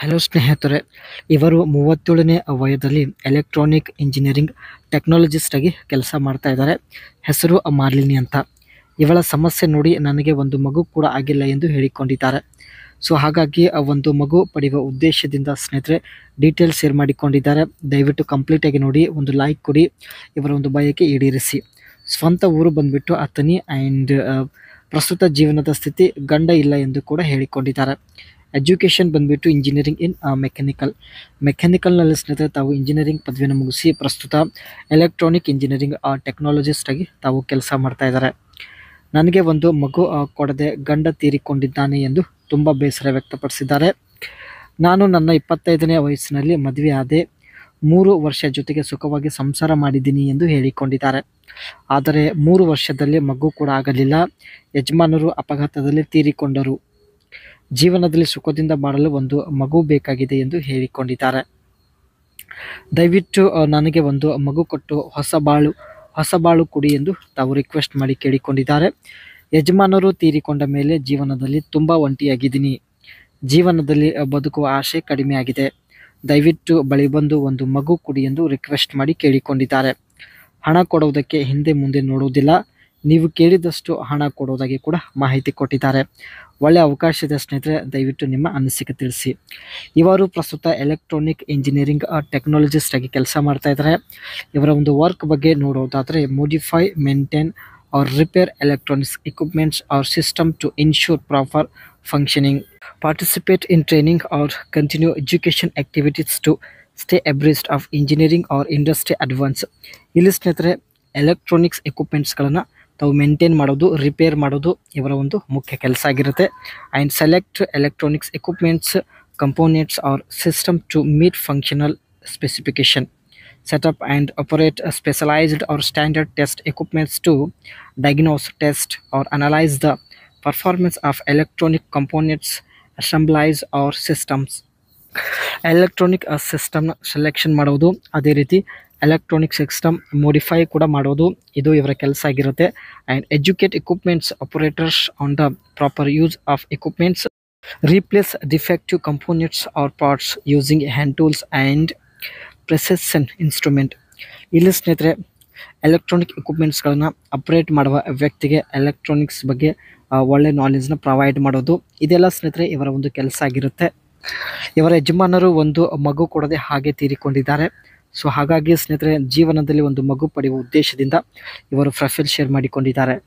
Hello ಸ್ನೇಹಿತರೆ, ಇವರು 37ನೇ ವಯದಲ್ಲಿ electronic engineering technologist ಆಗಿ ಕೆಲಸ ಮಾಡ್ತಾ ಇದ್ದಾರೆ. ಹೆಸರು ಮಾಲಿನಿ ಅಂತ. ಇವಳ ಸಮಸ್ಯೆ ನೋಡಿ ನನಗೆ ಒಂದು ಮಗು ಕೂಡ ಆಗಿಲ್ಲ ಎಂದು ಹೇಳಿಕೊಂಡಿದ್ದಾರೆ. ಸೊ ಹಾಗಾಗಿ ಒಂದು ಮಗು ಪಡೆಯುವ ಉದ್ದೇಶದಿಂದ ಸ್ನೇಹಿತರೆ ಡೀಟೇಲ್ಸ್ ಶೇರ್ ಮಾಡಿಕೊಂಡಿದ್ದಾರೆ. ದಯವಿಟ್ಟು ಕಂಪ್ಲೀಟ್ ಆಗಿ ನೋಡಿ, ಒಂದು ಲೈಕ್ ಕೊಡಿ, ಇವರ ಒಂದು ಬಯಕೆ ಈಡೇರಿಸಿ. ಸ್ವಂತ ಊರು ಬಂದ್ಬಿಟ್ಟು ಅತನಿ ಆ್ಯಂಡ್ ಪ್ರಸ್ತುತ ಜೀವನದ ಸ್ಥಿತಿ ಗಂಡ ಇಲ್ಲ ಎಂದು ಕೂಡ ಹೇಳಿಕೊಂಡಿದ್ದಾರೆ. ಎಜುಕೇಷನ್ ಬಂದ್ಬಿಟ್ಟು ಇಂಜಿನಿಯರಿಂಗ್ ಇನ್ ಮೆಕ್ಯಾನಿಕಲ್ನಲ್ಲಿ ಸ್ನೇಹಿತರೆ ತಾವು ಇಂಜಿನಿಯರಿಂಗ್ ಪದವಿಯನ್ನು ಮುಗಿಸಿ ಪ್ರಸ್ತುತ ಎಲೆಕ್ಟ್ರಾನಿಕ್ ಇಂಜಿನಿಯರಿಂಗ್ ಟೆಕ್ನಾಲಜಿಸ್ಟ್ ಆಗಿ ತಾವು ಕೆಲಸ ಮಾಡ್ತಾ ಇದ್ದಾರೆ. ನನಗೆ ಒಂದು ಮಗು ಕೊಡದೆ ಗಂಡ ತೀರಿಕೊಂಡಿದ್ದಾನೆ ಎಂದು ತುಂಬ ಬೇಸರ ವ್ಯಕ್ತಪಡಿಸಿದ್ದಾರೆ. ನಾನು ನನ್ನ 25ನೇ ವಯಸ್ಸಿನಲ್ಲಿ ಮದುವೆ ಆದೆ, 3 ವರ್ಷ ಜೊತೆಗೆ ಸುಖವಾಗಿ ಸಂಸಾರ ಮಾಡಿದ್ದೀನಿ ಎಂದು ಹೇಳಿಕೊಂಡಿದ್ದಾರೆ. ಆದರೆ 3 ವರ್ಷದಲ್ಲಿ ಮಗು ಕೂಡ ಆಗಲಿಲ್ಲ. ಯಜಮಾನರು ಅಪಘಾತದಲ್ಲಿ ತೀರಿಕೊಂಡರು. ಜೀವನದಲ್ಲಿ ಸುಖದಿಂದ ಬಾಳಲು ಒಂದು ಮಗು ಬೇಕಾಗಿದೆ ಎಂದು ಹೇಳಿಕೊಂಡಿದ್ದಾರೆ. ದಯವಿಟ್ಟು ನನಗೆ ಒಂದು ಮಗು ಕೊಟ್ಟು ಹೊಸ ಬಾಳು ಕೊಡಿ ಎಂದು ತಾವು ರಿಕ್ವೆಸ್ಟ್ ಮಾಡಿ ಕೇಳಿಕೊಂಡಿದ್ದಾರೆ. ಯಜಮಾನರು ತೀರಿಕೊಂಡ ಮೇಲೆ ಜೀವನದಲ್ಲಿ ತುಂಬ ಒಂಟಿಯಾಗಿದ್ದೀನಿ. ಜೀವನದಲ್ಲಿ ಬದುಕುವ ಆಸೆ ಕಡಿಮೆ ಆಗಿದೆ. ದಯವಿಟ್ಟು ಬಳಿ ಬಂದು ಒಂದು ಮಗು ಕೊಡಿ ಎಂದು ರಿಕ್ವೆಸ್ಟ್ ಮಾಡಿ ಕೇಳಿಕೊಂಡಿದ್ದಾರೆ. ಹಣ ಕೊಡುವುದಕ್ಕೆ ಹಿಂದೆ ಮುಂದೆ ನೋಡುವುದಿಲ್ಲ. ನೀವು ಕೇಳಿದಷ್ಟು ಹಣ ಕೊಡುವುದಾಗಿ ಕೂಡ ಮಾಹಿತಿ ಕೊಟ್ಟಿದ್ದಾರೆ. ಒಳ್ಳೆಯ ಅವಕಾಶ ಇದೆ ಸ್ನೇಹಿತರೆ, ದಯವಿಟ್ಟು ನಿಮ್ಮ ಅನಿಸಿಕೆ ತಿಳಿಸಿ. ಇವರು ಪ್ರಸ್ತುತ ಎಲೆಕ್ಟ್ರಾನಿಕ್ ಇಂಜಿನಿಯರಿಂಗ್ ಟೆಕ್ನಾಲಜಿಸ್ಟ್ ಆಗಿ ಕೆಲಸ ಮಾಡ್ತಾ ಇದ್ದಾರೆ. ಇವರ ಒಂದು ವರ್ಕ್ ಬಗ್ಗೆ ನೋಡೋದಾದರೆ modify, maintain or repair electronics equipments or system to ensure proper functioning, participate in training or continue education activities to stay abreast of engineering or industry advance. ಇಲ್ಲಿ ಸ್ನೇಹಿತರೆ ಎಲೆಕ್ಟ್ರಾನಿಕ್ಸ್ ಎಕ್ವಿಪ್ಮೆಂಟ್ಸ್ಗಳನ್ನು ತಾವು ಮೇಂಟೈನ್ ಮಾಡೋದು, ರಿಪೇರ್ ಮಾಡೋದು ಇವರ ಒಂದು ಮುಖ್ಯ ಕೆಲಸ ಆಗಿರುತ್ತೆ. And select electronics equipments, components or system to meet functional specification, set up and operate a specialized or standard test equipments to diagnose, test or analyze the performance of electronic components, assemblies or systems. Electronic ಸಿಸ್ಟಮ್ನ selection ಮಾಡೋದು, ಅದೇ ರೀತಿ electronic system modify ಕೂಡ ಮಾಡೋದು ಇದು ಇವರ ಕೆಲಸ ಆಗಿರುತ್ತೆ. And educate equipments operators on the proper use of equipments, replace defective components or parts using hand tools and precision instrument. ಇಲ್ಲಿ ಸ್ನೇಹಿತರೆ ಎಲೆಕ್ಟ್ರಾನಿಕ್ ಎಕ್ವಿಪ್ಮೆಂಟ್ಸ್ಗಳನ್ನು ಅಪ್ರೇಟ್ ಮಾಡುವ ವ್ಯಕ್ತಿಗೆ ಎಲೆಕ್ಟ್ರಾನಿಕ್ಸ್ ಬಗ್ಗೆ ಒಳ್ಳೆ ನಾಲೆಜ್ನ ಪ್ರೊವೈಡ್ ಮಾಡೋದು, ಇದೆಲ್ಲ ಸ್ನೇಹಿತರೆ ಇವರ ಒಂದು ಕೆಲಸ ಆಗಿರುತ್ತೆ. ಇವರ ಯಜಮಾನರು ಒಂದು ಮಗು ಕೊಡದೆ ಹಾಗೆ ತೀರಿಕೊಂಡಿದ್ದಾರೆ. ಸೊ ಹಾಗಾಗಿ ಸ್ನೇಹಿತರೆ ಜೀವನದಲ್ಲಿ ಒಂದು ಮಗು ಪಡೆಯುವ ಉದ್ದೇಶದಿಂದ ಇವರು ಪ್ರೊಫೈಲ್ ಶೇರ್ ಮಾಡಿಕೊಂಡಿದ್ದಾರೆ.